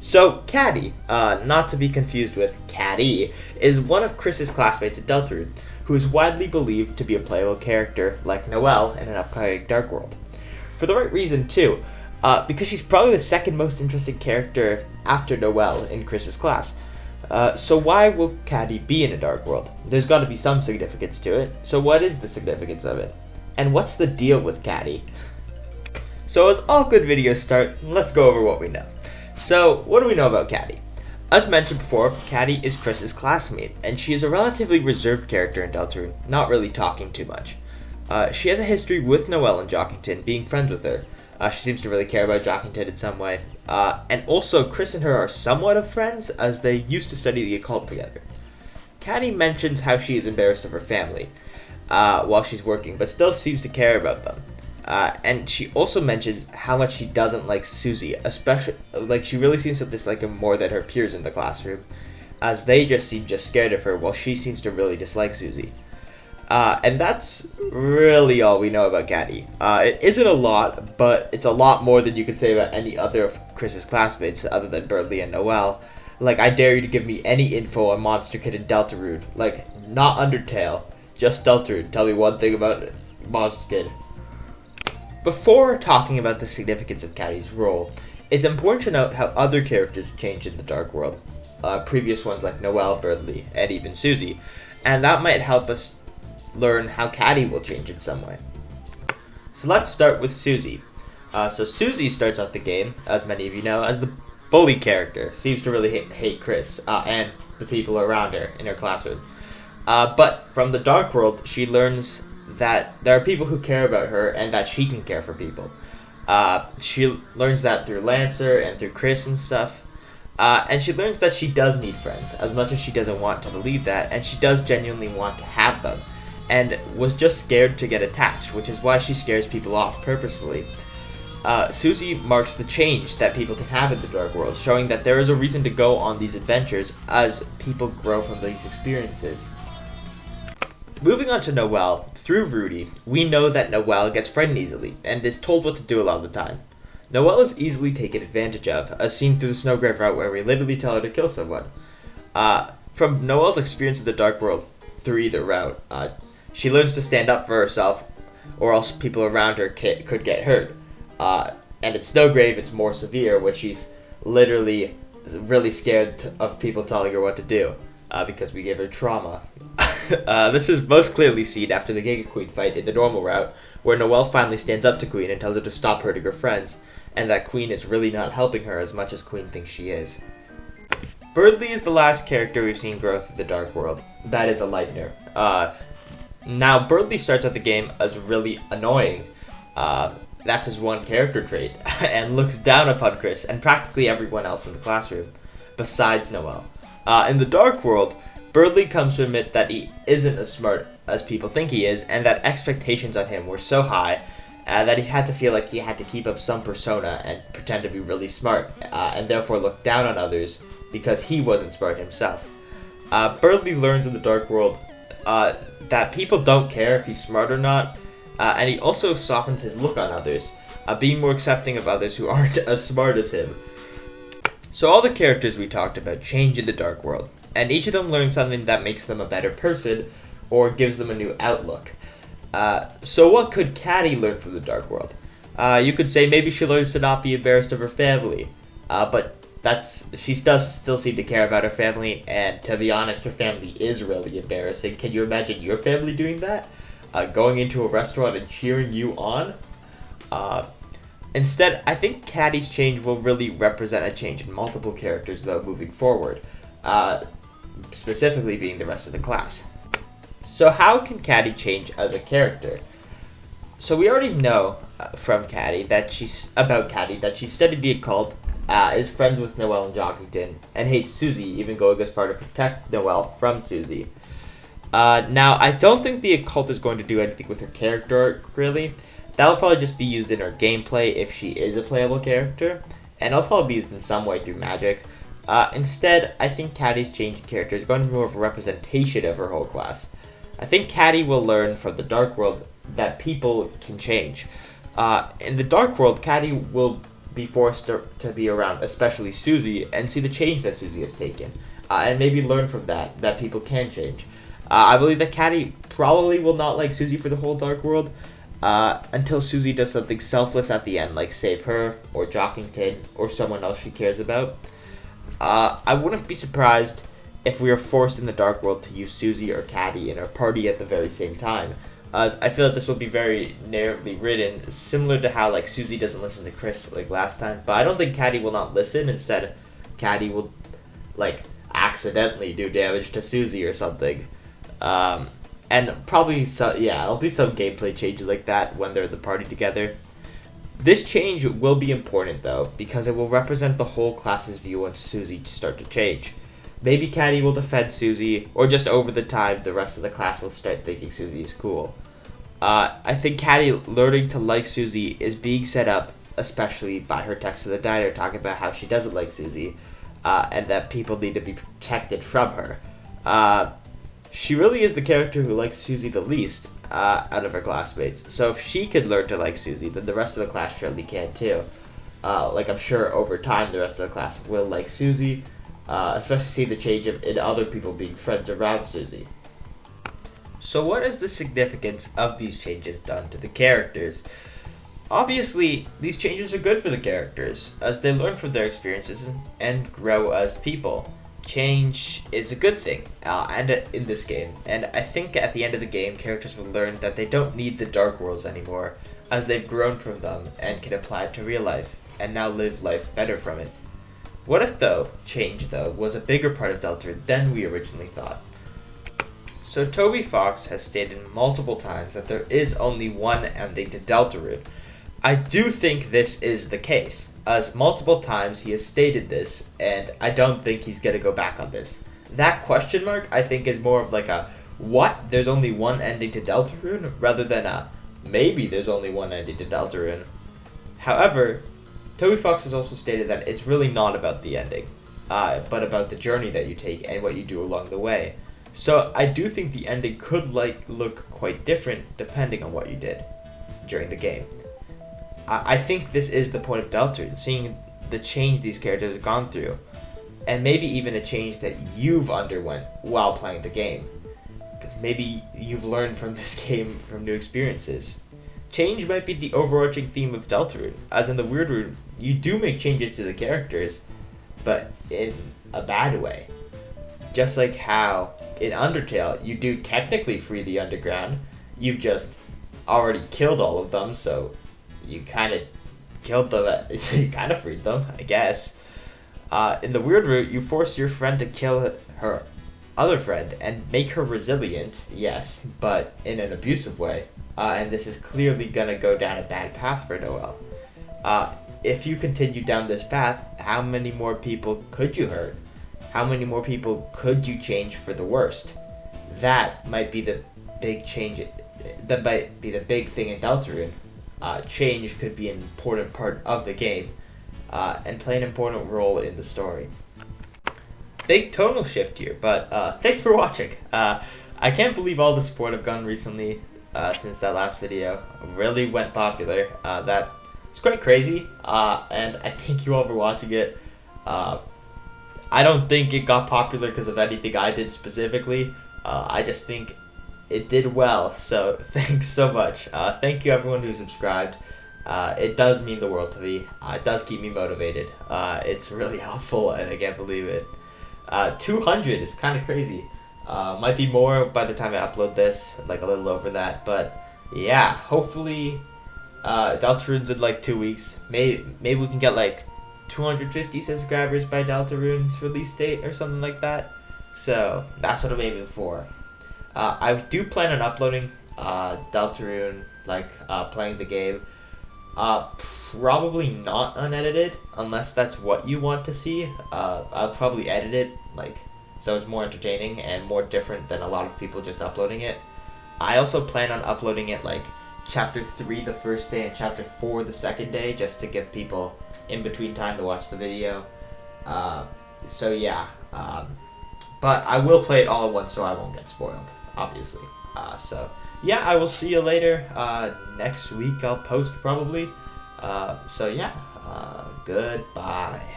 So, Catty, not to be confused with Catty, is one of Chris's classmates at Deltarune, who is widely believed to be a playable character like Noelle in an upcoming Dark World. For the right reason, too, because she's probably the second most interesting character after Noelle in Chris's class. So why will Catty be in a Dark World? There's got to be some significance to it, so what is the significance of it? And what's the deal with Catty? So as all good videos start, let's go over what we know. So, what do we know about Catty? As mentioned before, Catty is Chris's classmate, and she is a relatively reserved character in Deltarune, not really talking too much. She has a history with Noelle and Jockington, being friends with her. She seems to really care about Jockington in some way. And also, Chris and her are somewhat of friends, as they used to study the occult together. Catty mentions how she is embarrassed of her family while she's working, but still seems to care about them. And she also mentions how much she doesn't like Susie, especially, like, she really seems to dislike him more than her peers in the classroom, as they just seem just scared of her, while she seems to really dislike Susie. And that's really all we know about Catty. It isn't a lot, but it's a lot more than you could say about any other of Chris's classmates, other than Berdly and Noelle. Like, I dare you to give me any info on Monster Kid and Deltarune. Like, not Undertale, just Deltarune. Tell me one thing about Monster Kid. Before talking about the significance of Catty's role, it's important to note how other characters change in the Dark World. Previous ones like Noelle, Berdly, and even Susie. And that might help us learn how Catty will change in some way. So let's start with Susie. So Susie starts out the game, as many of you know, as the bully character. Seems to really hate Chris and the people around her in her classroom. But from the Dark World, she learns that there are people who care about her and that she can care for people. She learns that through Lancer and through Chris and stuff. And she learns that she does need friends, as much as she doesn't want to believe that, and she does genuinely want to have them, and was just scared to get attached, which is why she scares people off purposefully. Susie marks the change that people can have in the Dark World, showing that there is a reason to go on these adventures as people grow from these experiences. Moving on to Noelle, through Rudy, we know that Noelle gets frightened easily, and is told what to do a lot of the time. Noelle is easily taken advantage of, as seen through the Snowgrave route where we literally tell her to kill someone. From Noelle's experience in the Dark World, through either route, she learns to stand up for herself, or else people around her could get hurt. And at Snowgrave, it's more severe, where she's literally really scared of people telling her what to do, because we gave her trauma. This is most clearly seen after the Giga Queen fight in the normal route, where Noelle finally stands up to Queen and tells her to stop hurting her friends, and that Queen is really not helping her as much as Queen thinks she is. Berdly is the last character we've seen grow through the Dark World. That is a Lightner. Now, Berdly starts out the game as really annoying. That's his one character trait, and looks down upon Chris and practically everyone else in the classroom, besides Noelle. In the Dark World, Berdly comes to admit that he isn't as smart as people think he is, and that expectations on him were so high that he had to feel like he had to keep up some persona and pretend to be really smart, and therefore look down on others because he wasn't smart himself. Berdly learns in the Dark World that people don't care if he's smart or not, and he also softens his look on others, being more accepting of others who aren't as smart as him. So all the characters we talked about change in the Dark World, and each of them learns something that makes them a better person, or gives them a new outlook. So what could Catty learn from the Dark World? You could say maybe she learns to not be embarrassed of her family, but she does still seem to care about her family, and to be honest, her family is really embarrassing. Can you imagine your family doing that? Going into a restaurant and cheering you on? Instead, I think Catty's change will really represent a change in multiple characters, though, moving forward. Specifically being the rest of the class. So how can Catty change as a character? So we already know from Catty that she studied the occult, is friends with Noelle and Jockington, and hates Susie, even going as far to protect Noelle from Susie. Now, I don't think the occult is going to do anything with her character arc, really. That'll probably just be used in her gameplay if she is a playable character, and it'll probably be used in some way through magic. Instead, I think Catty's change in character is going to be more of a representation of her whole class. I think Catty will learn from the Dark World that people can change. In the Dark World, Catty will be forced to be around, especially Susie, and see the change that Susie has taken, and maybe learn from that people can change. I believe that Catty probably will not like Susie for the whole Dark World, until Susie does something selfless at the end, like save her, or Jockington, or someone else she cares about. I wouldn't be surprised if we are forced in the Dark World to use Susie or Catty in our party at the very same time. I feel that this will be very narratively written, similar to how like Susie doesn't listen to Chris like last time. But I don't think Catty will not listen. Instead, Catty will like accidentally do damage to Susie or something. And probably there'll be some gameplay changes like that when they're in the party together. This change will be important though, because it will represent the whole class's view on Susie to start to change. Maybe Catty will defend Susie, or just over the time the rest of the class will start thinking Susie is cool. I think Catty learning to like Susie is being set up, especially by her text to the diner talking about how she doesn't like Susie, and that people need to be protected from her. She really is the character who likes Susie the least out of her classmates. So if she could learn to like Susie, then the rest of the class surely can too. I'm sure over time the rest of the class will like Susie, especially see the change in other people being friends around Susie. So what is the significance of these changes done to the characters? Obviously, these changes are good for the characters, as they learn from their experiences and grow as people. Change is a good thing, and in this game, and I think at the end of the game, characters will learn that they don't need the Dark Worlds anymore, as they've grown from them and can apply it to real life, and now live life better from it. What if, change was a bigger part of Deltarune than we originally thought? So Toby Fox has stated multiple times that there is only one ending to Deltarune. I do think this is the case, as multiple times he has stated this, and I don't think he's going to go back on this. That question mark, I think, is more of like a, what? There's only one ending to Deltarune? Rather than a, maybe there's only one ending to Deltarune. However, Toby Fox has also stated that it's really not about the ending, but about the journey that you take and what you do along the way. So I do think the ending could look quite different depending on what you did during the game. I think this is the point of Deltarune, seeing the change these characters have gone through, and maybe even a change that you've underwent while playing the game. Because maybe you've learned from this game from new experiences. Change might be the overarching theme of Deltarune, as in the Weird Room, you do make changes to the characters, but in a bad way. Just like how in Undertale, you do technically free the underground, you've just already killed all of them, so you kind of killed them, you kind of freed them, I guess. In the Weird Route, you force your friend to kill her other friend and make her resilient, yes, but in an abusive way. And this is clearly going to go down a bad path for Noelle. If you continue down this path, how many more people could you hurt? How many more people could you change for the worst? That might be the big change. That might be the big thing in Deltarune. Change could be an important part of the game, and play an important role in the story. Big tonal shift here, but thanks for watching. I can't believe all the support I've gotten recently since that last video. Really went popular. It's quite crazy, and I thank you all for watching it. I don't think it got popular because of anything I did specifically. I just think it did well, so thanks so much. Thank you everyone who subscribed. It does mean the world to me. It does keep me motivated. It's really helpful, and I can't believe it. 200 is kind of crazy. Might be more by the time I upload this, like a little over that. But yeah, hopefully Deltarune's in like 2 weeks. Maybe we can get like 250 subscribers by Deltarune's release date or something like that. So that's what I'm aiming for. I do plan on uploading Deltarune, playing the game. Probably not unedited, unless that's what you want to see. I'll probably edit it, so it's more entertaining and more different than a lot of people just uploading it. I also plan on uploading it Chapter 3 the first day and Chapter 4 the second day, just to give people in between time to watch the video. So yeah, but I will play it all at once so I won't get spoiled, obviously. So yeah, I will see you later. Next week I'll post probably. So yeah, Goodbye.